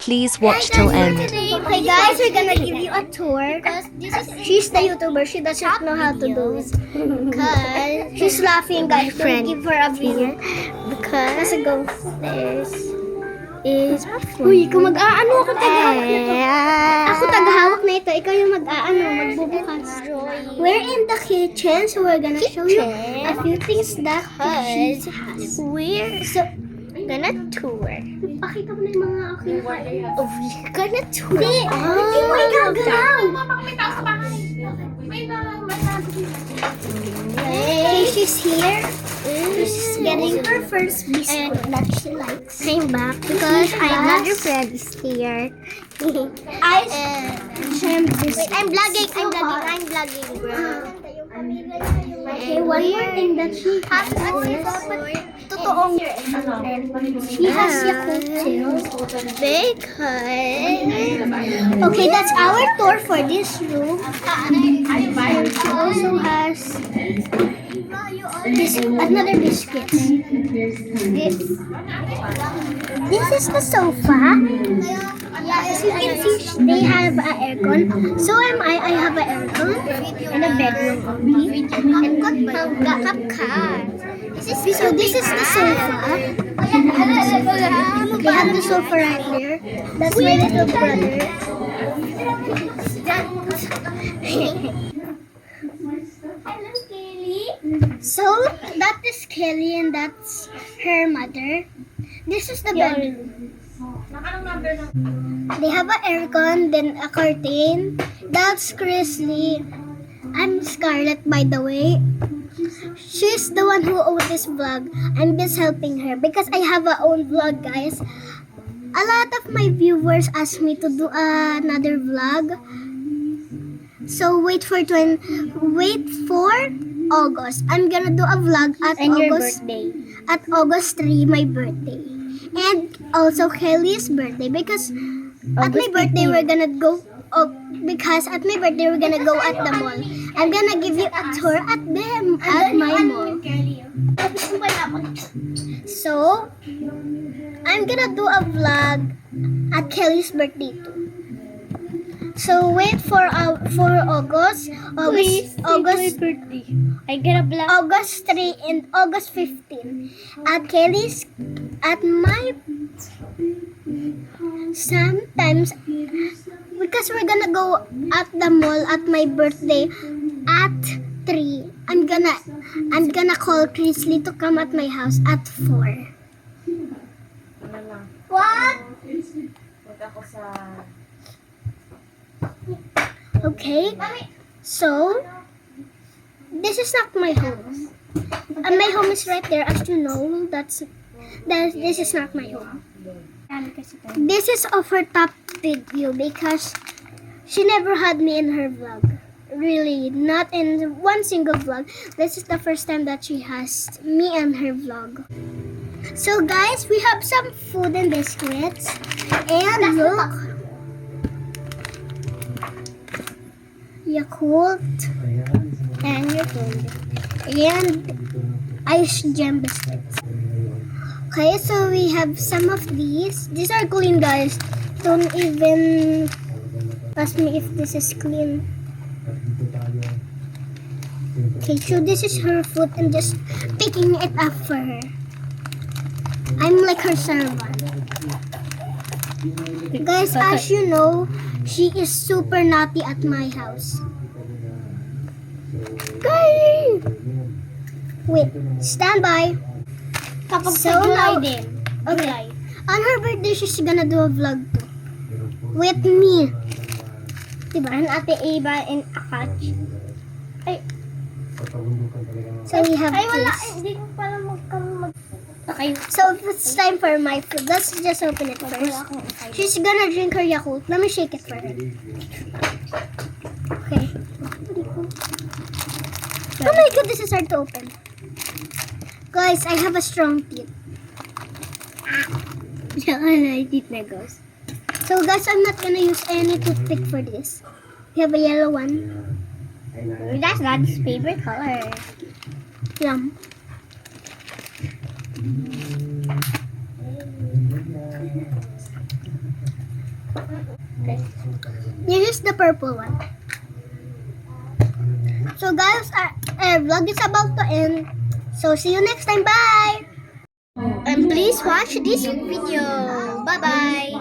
Please watch till end. Okay guys, we're gonna give you a tour. She's the YouTuber. She doesn't know how to do it. Because she's laughing guys. Don't give her a beer. Because go. This is my friend. Uy, ikaw mag-aano ako tagahawak nito. Ako tagahawak na ito. Ikaw yung mag-aano, magbubukas. We're in the kitchen, so we're gonna show you a few things that she has. We're gonna tour. Pakita mo na yung mga kinakain. Oh, we're gonna tour. Hindi mo igagalaw. Okay, she's here. She's getting her first biscuit that she likes. I'm back because another friend is here. I'm vlogging, bro. Okay, one more thing that she has is totoong she has Yakult too. Okay, that's our tour for this room. She also has another biscuit. This is the sofa. As you can see, they have an aircon. So am I. I have an aircon in the bedroom only. So this is the sofa. We have the sofa right there. That's my little brother. So that is Kelly and that's her mother. This is the bedroom. They have an aircon, then a curtain. That's Chrisley. I'm Scarlett, by the way. She's the one who owns this vlog. I'm just helping her because I have a own vlog, guys. A lot of my viewers asked me to do another vlog. So wait for August. I'm gonna do a vlog at August 3, my birthday. And also Kelly's birthday because at my birthday we're gonna go at the mall. I'm gonna give you a tour at my mall. So I'm gonna do a vlog at Kelly's birthday too. So wait for August birthday. I get a black. August 3 and August 15 at Kelly's at my sometimes because we're gonna go at the mall at my birthday at 3. I'm gonna call Chrisley to come at my house at 4. What? Okay. So this is not my home. My home is right there, as you know. This is not my home. This is of her top video because she never had me in her vlog. Really, not in one single vlog. This is the first time that she has me in her vlog. So guys, we have some food and biscuits. And look. Yakult. And ice gem biscuits. Okay, so we have some of these. These are clean, guys. Don't even ask me if this is clean. Okay, so this is her food. I'm just picking it up for her. I'm like her servant. Guys, as you know, she is super naughty at my house. Guys! Wait, stand by. So now, okay. On her birthday, she's gonna do a vlog too. With me. Diba? And Ate Ava and Akach. So we have this. Okay. So it's time for my food. Let's just open it first. She's gonna drink her Yakult. Let me shake it for her. Okay. Oh my god, this is hard to open. Guys, I have a strong teeth. So guys, I'm not gonna use any toothpick for this. We have a yellow one. That's God's favorite color. Yum. This is the purple one. So guys, our vlog is about to end. So see you next time. Bye! And please watch this video. Bye-bye.